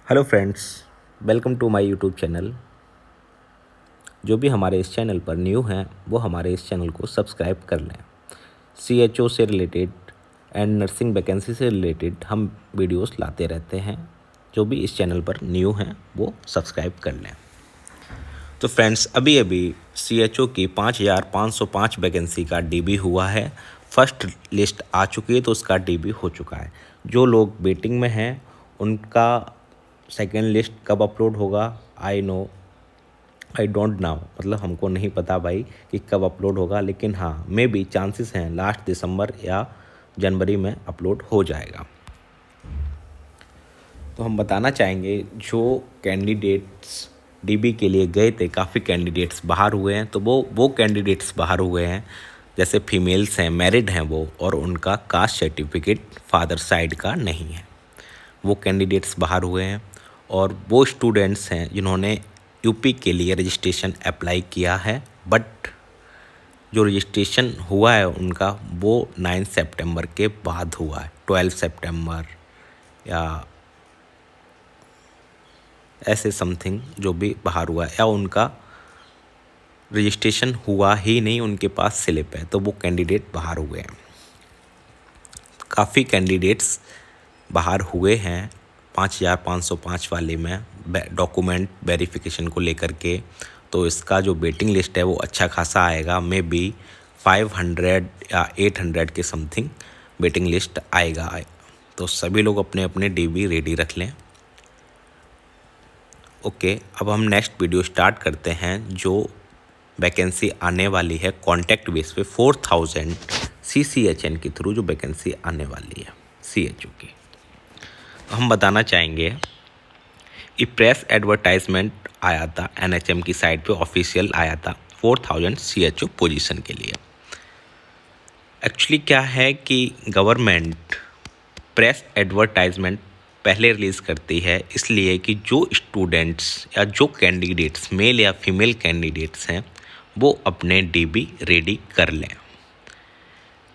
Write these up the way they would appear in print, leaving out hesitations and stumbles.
Hello friends, welcome to my YouTube channel. जो भी हमारे इस चैनल पर न्यू हैं वो हमारे इस चैनल को सब्सक्राइब कर लें। सीएचओ से रिलेटेड एंड नर्सिंग वैकेंसी से रिलेटेड हम वीडियोस लाते रहते हैं। जो भी इस चैनल पर न्यू हैं वो सब्सक्राइब कर लें। तो फ्रेंड्स, अभी अभी सीएचओ की 5505 वैकेंसी का डीबी हुआ है। फर्स्ट लिस्ट आ चुकी है तो उसका डीबी हो चुका है। जो लोग वेटिंग में हैं उनका सेकेंड लिस्ट कब अपलोड होगा आई डोंट नाउ, मतलब हमको नहीं पता भाई कि कब अपलोड होगा, लेकिन हाँ मे बी चांसेस हैं लास्ट दिसंबर या जनवरी में अपलोड हो जाएगा। तो हम बताना चाहेंगे जो कैंडिडेट्स डीबी के लिए गए थे, काफ़ी कैंडिडेट्स बाहर हुए हैं। तो वो कैंडिडेट्स बाहर हुए हैं जैसे फीमेल्स हैं, मैरिड हैं वो, और उनका कास्ट सर्टिफिकेट फादर साइड का नहीं है, वो कैंडिडेट्स बाहर हुए हैं। और वो स्टूडेंट्स हैं जिन्होंने यूपी के लिए रजिस्ट्रेशन अप्लाई किया है, बट जो रजिस्ट्रेशन हुआ है उनका वो 9 सितंबर के बाद हुआ है, 12 सितंबर या ऐसे समथिंग जो भी बाहर हुआ है, या उनका रजिस्ट्रेशन हुआ ही नहीं, उनके पास स्लिप है, तो वो कैंडिडेट बाहर हुए हैं। काफ़ी कैंडिडेट्स बाहर हुए हैं 5505 वाले में डॉक्यूमेंट वेरिफिकेशन को लेकर के। तो इसका जो वेटिंग लिस्ट है वो अच्छा खासा आएगा, मे बी 500 या 800 के समथिंग वेटिंग लिस्ट आएगा। तो सभी लोग अपने अपने डीबी रेडी रख लें। ओके, अब हम नेक्स्ट वीडियो स्टार्ट करते हैं। जो वैकेंसी आने वाली है कॉन्टैक्ट बेस पे 4000 CCHN के थ्रू जो वैकेंसी आने वाली है CHO की, हम बताना चाहेंगे कि प्रेस एडवर्टाइजमेंट आया था, NHM की साइट पे ऑफिशियल आया था 4000 CHO पोजीशन के लिए। एक्चुअली क्या है कि गवर्नमेंट प्रेस एडवर्टाइजमेंट पहले रिलीज़ करती है, इसलिए कि जो स्टूडेंट्स या जो कैंडिडेट्स मेल या फीमेल कैंडिडेट्स हैं वो अपने डीबी रेडी कर लें।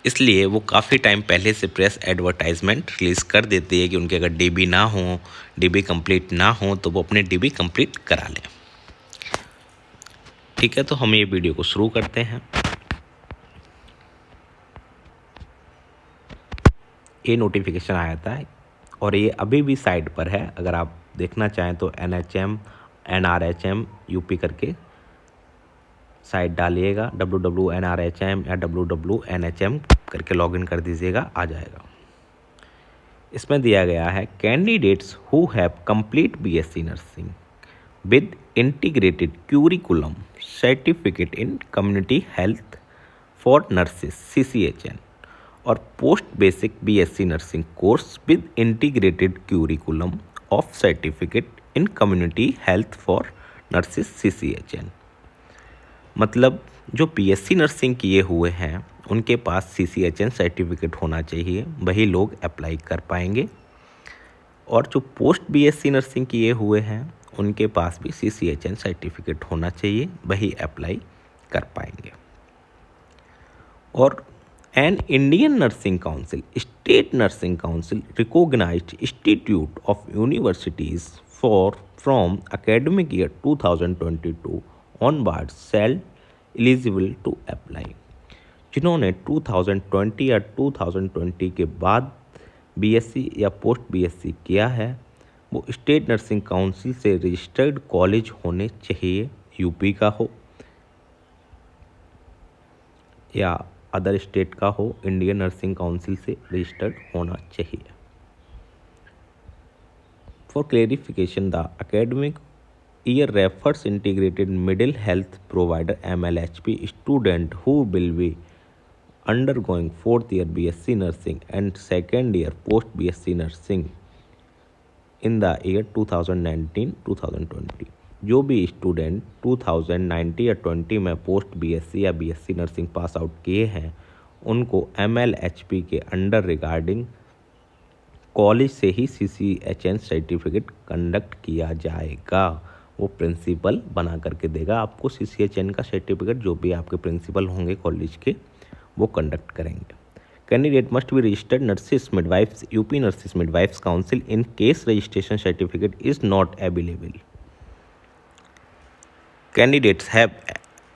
इसलिए वो काफ़ी टाइम पहले से प्रेस एडवर्टाइजमेंट रिलीज़ कर देती है कि उनके अगर डीबी ना हो, डीबी कंप्लीट ना हो, तो वो अपने डीबी कंप्लीट करा लें। ठीक है, तो हम ये वीडियो को शुरू करते हैं। ये नोटिफिकेशन आया था और ये अभी भी साइट पर है, अगर आप देखना चाहें तो NHM NRHM यूपी करके साइट डालिएगा, www.nrhm या www.nhm करके लॉगिन कर दीजिएगा, आ जाएगा। इसमें दिया गया है candidates who have complete BSc nursing with integrated curriculum certificate in community health for nurses CCHN और post basic BSc nursing course with integrated curriculum of certificate in community health for nurses CCHN। मतलब जो BSc nursing किए हुए हैं उनके पास CCHN certificate होना चाहिए, वही लोग अप्लाई कर पाएंगे। और जो पोस्ट BSc नर्सिंग किए हुए हैं उनके पास भी CCHN सर्टिफिकेट होना चाहिए, वही अप्लाई कर पाएंगे। और an Indian nursing council state nursing council recognised institute of universities for from academic year 2022 onward shall eligible to apply. जिन्होंने 2020 या 2020 के बाद BSc या पोस्ट BSc किया है वो स्टेट नर्सिंग काउंसिल से रजिस्टर्ड कॉलेज होने चाहिए, यूपी का हो या अदर स्टेट का हो, इंडियन नर्सिंग काउंसिल से रजिस्टर्ड होना चाहिए। For clarification, the academic year refers integrated middle health provider MLHP student who will be undergoing 4th year BSc nursing and 2nd year post BSc nursing in the year 2019-2020। जो भी student 2019 या 20 में post BSc या BSc nursing pass out किए हैं उनको MLHP के under regarding college से ही CCHN सर्टिफिकेट कंडक्ट किया जाएगा। वो प्रिंसिपल बना करके देगा आपको CCHN का सर्टिफिकेट, जो भी आपके प्रिंसिपल होंगे कॉलेज के वो कंडक्ट करेंगे। Candidate must be registered nurses midwives UP Nurses Midwives Council in case registration certificate is not available. Candidates have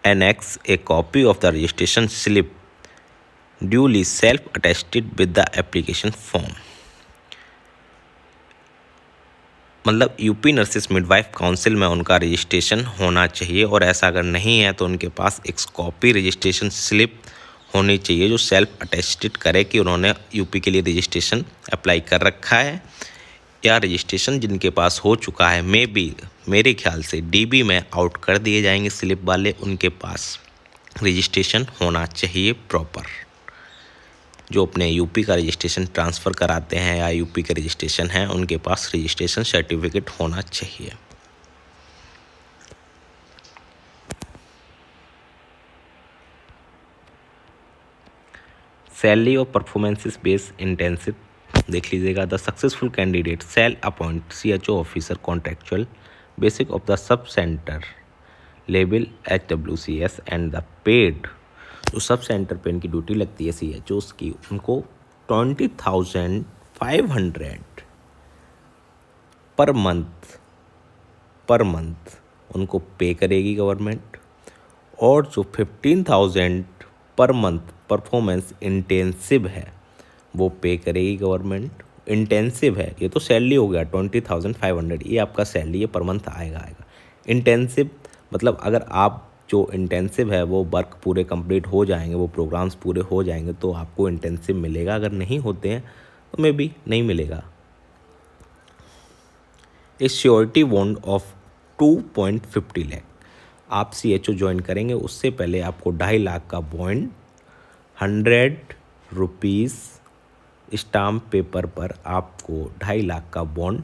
annexed a copy of the registration slip duly self-attested with the application form. मतलब UP nurses midwife council में उनका registration होना चाहिए, और ऐसा अगर नहीं है तो उनके पास एक कॉपी रजिस्ट्रेशन स्लिप होनी चाहिए जो सेल्फ अटेस्टेड करे कि उन्होंने यूपी के लिए रजिस्ट्रेशन अप्लाई कर रखा है, या रजिस्ट्रेशन जिनके पास हो चुका है मेरे ख्याल से डीबी में आउट कर दिए जाएंगे स्लिप वाले, उनके पास रजिस्ट्रेशन होना चाहिए प्रॉपर। जो अपने यूपी का रजिस्ट्रेशन ट्रांसफ़र कराते हैं या यूपी के रजिस्ट्रेशन हैं उनके पास रजिस्ट्रेशन सर्टिफिकेट होना चाहिए। सैलरी और परफॉर्मेंसेस बेस्ड इंटेंसिव देख लीजिएगा। The successful candidate shall appoint CHO officer contractual basic of the sub centre level HWCS and the paid, जो सब सेंटर पे इनकी ड्यूटी लगती है CHOs की, उनको 20,500 पर मंथ उनको पे करेगी गवर्नमेंट, और जो 15,000 पर मंथ परफॉर्मेंस इंटेंसिव है वो पे करेगी गवर्नमेंट। इंटेंसिव है ये तो सैलरी हो गया 20,500, ये आपका सैलरी है पर मंथ आएगा। इंटेंसिव मतलब अगर आप जो इंटेंसिव है वो वर्क पूरे कंप्लीट हो जाएंगे, वो प्रोग्राम्स पूरे हो जाएंगे तो आपको इंटेंसिव मिलेगा, अगर नहीं होते हैं तो मे बी नहीं मिलेगा। ए श्योरिटी बॉन्ड ऑफ 2.50 लाख, आप CHO ज्वाइन करेंगे उससे पहले आपको 2.5 लाख का बॉन्ड 100 रुपीज़ स्टाम्प पेपर पर आपको 2.5 लाख का बॉन्ड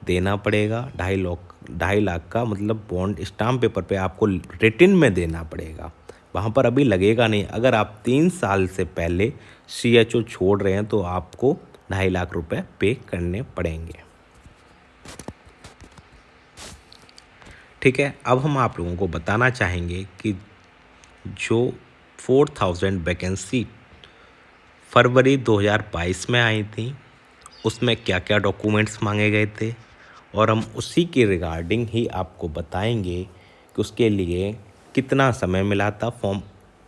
देना पड़ेगा। 2.5 लाख का मतलब बॉन्ड स्टाम्प पेपर पे आपको रिटन में देना पड़ेगा, वहाँ पर अभी लगेगा नहीं। अगर आप 3 साल से पहले CHO छोड़ रहे हैं तो आपको 2.5 लाख रुपए पे करने पड़ेंगे। ठीक है, अब हम आप लोगों को बताना चाहेंगे कि जो 4,000 वैकेंसी फरवरी 2022 में आई थी उसमें क्या क्या डॉक्यूमेंट्स मांगे गए थे, और हम उसी के रिगार्डिंग ही आपको बताएंगे कि उसके लिए कितना समय मिला था फॉर्म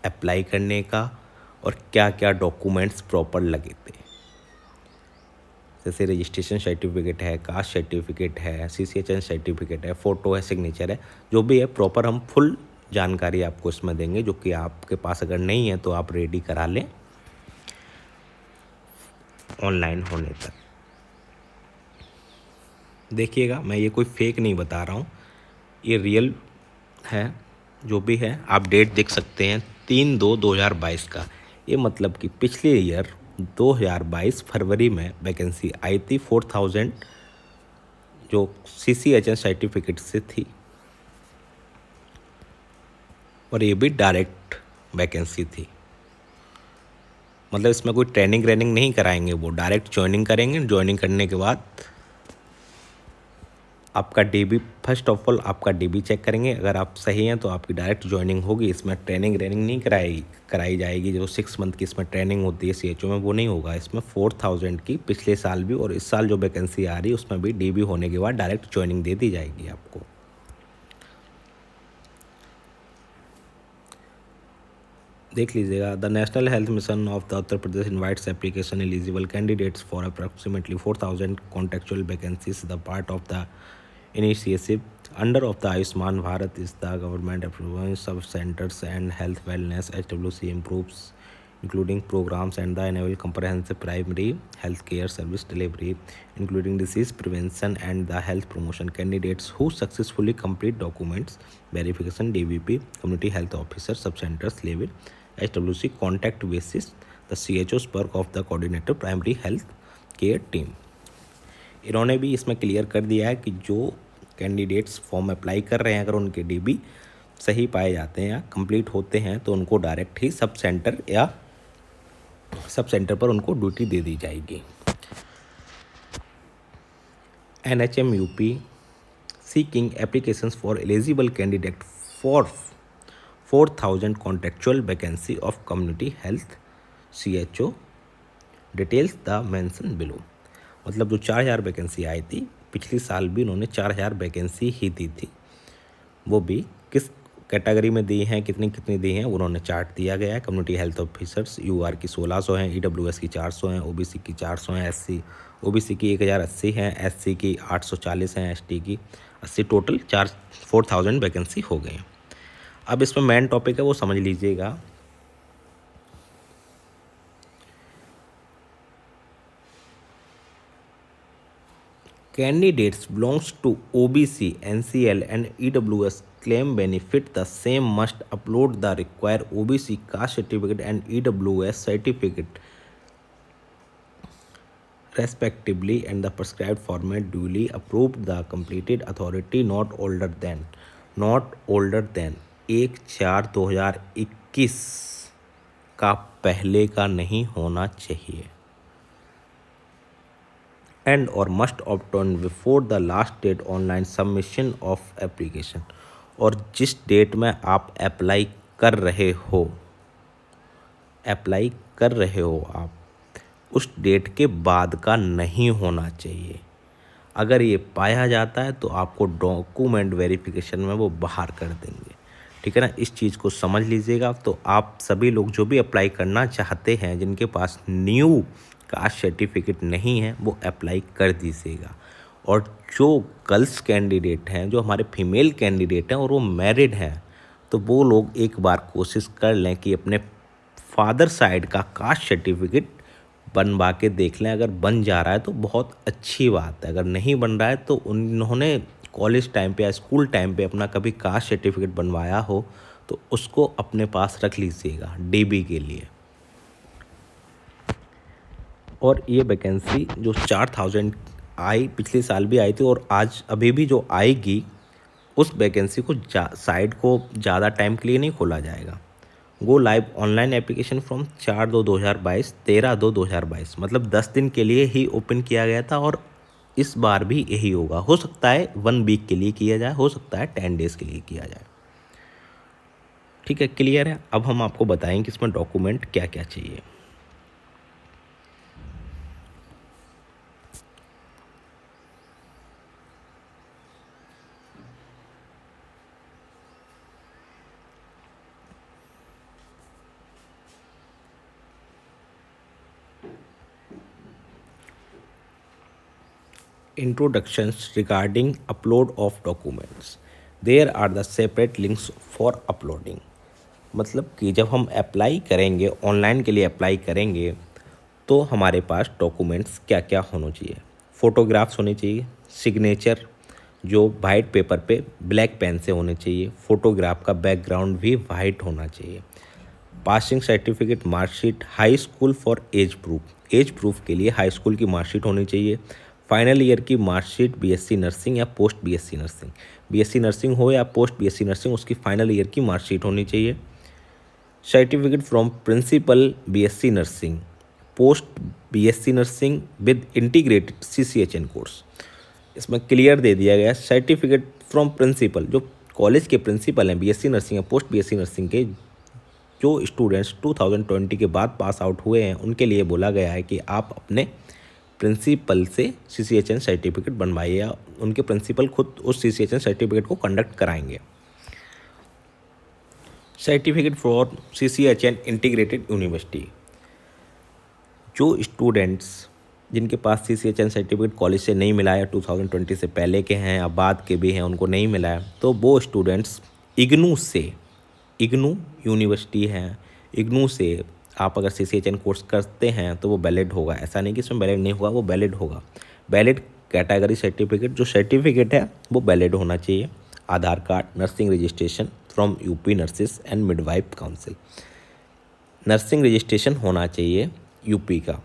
अप्लाई करने का और क्या क्या डॉक्यूमेंट्स प्रॉपर लगे थे। जैसे रजिस्ट्रेशन सर्टिफिकेट है, कास्ट सर्टिफिकेट है, CCHN सर्टिफिकेट है, फ़ोटो है, सिग्नेचर है, जो भी है प्रॉपर हम फुल जानकारी आपको इसमें देंगे, जो कि आपके पास अगर नहीं है तो आप रेडी करा लें ऑनलाइन होने तक। देखिएगा, मैं ये कोई फेक नहीं बता रहा हूँ, ये रियल है। जो भी है आप डेट देख सकते हैं 3/2/2022 का, ये मतलब कि पिछले ईयर 2022 फरवरी में वैकेंसी आई थी 4,000 जो CCHN सर्टिफिकेट से थी, और ये भी डायरेक्ट वैकेंसी थी। मतलब इसमें कोई ट्रेनिंग नहीं कराएंगे, वो डायरेक्ट ज्वाइनिंग करेंगे। ज्वाइनिंग करने के बाद आपका DB, फर्स्ट ऑफ ऑल आपका DB चेक करेंगे, अगर आप सही हैं तो आपकी डायरेक्ट ज्वाइनिंग होगी। इसमें ट्रेनिंग नहीं कराई जाएगी। जो 6 मंथ की इसमें ट्रेनिंग होती है CHO में वो नहीं होगा। इसमें 4,000 की पिछले साल भी और इस साल जो वैकेंसी आ रही है उसमें भी DB होने के बाद डायरेक्ट ज्वाइनिंग दे दी जाएगी आपको। देख लीजिएगा। The national health mission of the Uttar Pradesh invites application eligible candidates for approximately 4,000 contractual vacancies. The part of the initiative under of the Ayushman Bharat is the government approval sub centers and health wellness HWC improves including programs and the enable comprehensive primary health care service delivery including disease prevention and the health promotion. Candidates who successfully complete documents verification DVP community health officer sub centers level HWC contact basis the CHO's work of the coordinator primary health care team. इन्होंने भी इसमें clear कर दिया है कि जो candidates form apply कर रहे हैं अगर उनके DB सही पाए जाते हैं या कंप्लीट होते हैं तो उनको डायरेक्ट ही सब सेंटर पर उनको ड्यूटी दे दी जाएगी। NHM UP seeking applications for eligible candidate for 4,000 contractual vacancy of community health CHO details the mention below. मतलब जो 4000 वैकेंसी आई थी पिछली साल भी उन्होंने 4000 वैकेंसी ही दी थी, वो भी किस कैटेगरी में दी हैं, कितनी कितनी दी हैं, उन्होंने चार्ट दिया गया है। कम्युनिटी हेल्थ ऑफिसर्स UR की 1600 हैं, EWS की 400 हैं, OBC की 400 हैं, SC OBC की 1080 हैं, SC की 840 हैं, ST की 80, टोटल 4000 वैकेंसी हो गई। अब इसमें मेन टॉपिक है वो समझ लीजिएगा। Candidates belongs to OBC, NCL and EWS claim benefit the same must upload the required OBC caste certificate and EWS certificate respectively and the prescribed format duly approved the completed authority not older than 1/4/2021 का पहले का नहीं होना चाहिए and or must obtain before the last date online submission of application। और जिस date में आप अप्लाई कर रहे हो आप उस डेट के बाद का नहीं होना चाहिए। अगर ये पाया जाता है तो आपको डॉक्यूमेंट वेरिफिकेशन में वो बाहर कर देंगे, ठीक है ना। इस चीज़ को समझ लीजिएगा। तो आप सभी लोग जो भी अप्लाई करना चाहते हैं, जिनके पास न्यू कास्ट सर्टिफिकेट नहीं है, वो अप्लाई कर दीजिएगा। और जो गर्ल्स कैंडिडेट हैं, जो हमारे फीमेल कैंडिडेट हैं और वो मैरिड हैं, तो वो लोग एक बार कोशिश कर लें कि अपने फादर साइड का कास्ट सर्टिफिकेट बनवा के देख लें। अगर बन जा रहा है तो बहुत अच्छी बात है, अगर नहीं बन रहा है तो उन्होंने कॉलेज टाइम पे या स्कूल टाइम पे अपना कभी कास्ट सर्टिफिकेट बनवाया हो तो उसको अपने पास रख लीजिएगा DB के लिए। और ये वैकेंसी जो 4000 आई, पिछले साल भी आई थी और आज अभी भी जो आएगी, उस वैकेंसी को साइट को ज़्यादा टाइम के लिए नहीं खोला जाएगा। Go live online application from 4/2/2022, 13/2/2022, मतलब 10 दिन के लिए ही ओपन किया गया था और इस बार भी यही होगा। हो सकता है 1 वीक के लिए किया जाए, हो सकता है 10 डेज़ के लिए किया जाए, ठीक है। क्लियर है। अब हम आपको बताएंगे कि इसमें डॉक्यूमेंट क्या क्या चाहिए। Introductions regarding upload of documents, there are the separate links for uploading। मतलब कि जब हम अप्लाई करेंगे, ऑनलाइन के लिए अप्लाई करेंगे, तो हमारे पास डॉक्यूमेंट्स क्या क्या होने चाहिए। फ़ोटोग्राफ्स होने चाहिए, सिग्नेचर जो वाइट पेपर पे ब्लैक पेन से होने चाहिए, फ़ोटोग्राफ का बैकग्राउंड भी वाइट होना चाहिए, passing certificate, marksheet, high school for age proof के लिए हाई स्कूल की मार्कशीट होनी चाहिए, फाइनल ईयर की मार्कशीट BSc नर्सिंग या पोस्ट BSc नर्सिंग हो या पोस्ट BSc नर्सिंग, उसकी फाइनल ईयर की मार्कशीट होनी चाहिए, certificate from principal BSc nursing, post BSc nursing with integrated CCHN course. इसमें क्लियर दे दिया गया सर्टिफिकेट फ्रॉम प्रिंसिपल, जो कॉलेज के प्रिंसिपल हैं BSc नर्सिंग या पोस्ट BSc नर्सिंग के, जो स्टूडेंट्स 2020 के बाद पास आउट हुए हैं, उनके लिए बोला गया है कि आप अपने प्रिंसिपल से CCHN सर्टिफिकेट बनवाइए या उनके प्रिंसिपल खुद उस CCHN सर्टिफिकेट को कंडक्ट कराएंगे। Certificate for CCHN integrated university, जो स्टूडेंट्स जिनके पास CCHN सर्टिफिकेट कॉलेज से नहीं मिला है, 2020 से पहले के हैं या बाद के भी हैं, उनको नहीं मिला है, तो वो स्टूडेंट्स इग्नू यूनिवर्सिटी है, इग्नू से आप अगर CCHN कोर्स करते हैं तो वो वैलिड होगा। ऐसा नहीं कि इसमें वैलिड नहीं होगा, वो वैलिड होगा। वैलिड कैटेगरी सर्टिफिकेट, जो सर्टिफिकेट है वो वैलिड होना चाहिए। Aadhaar card, nursing registration from UP nurses and midwife council, nursing registration होना चाहिए UP का।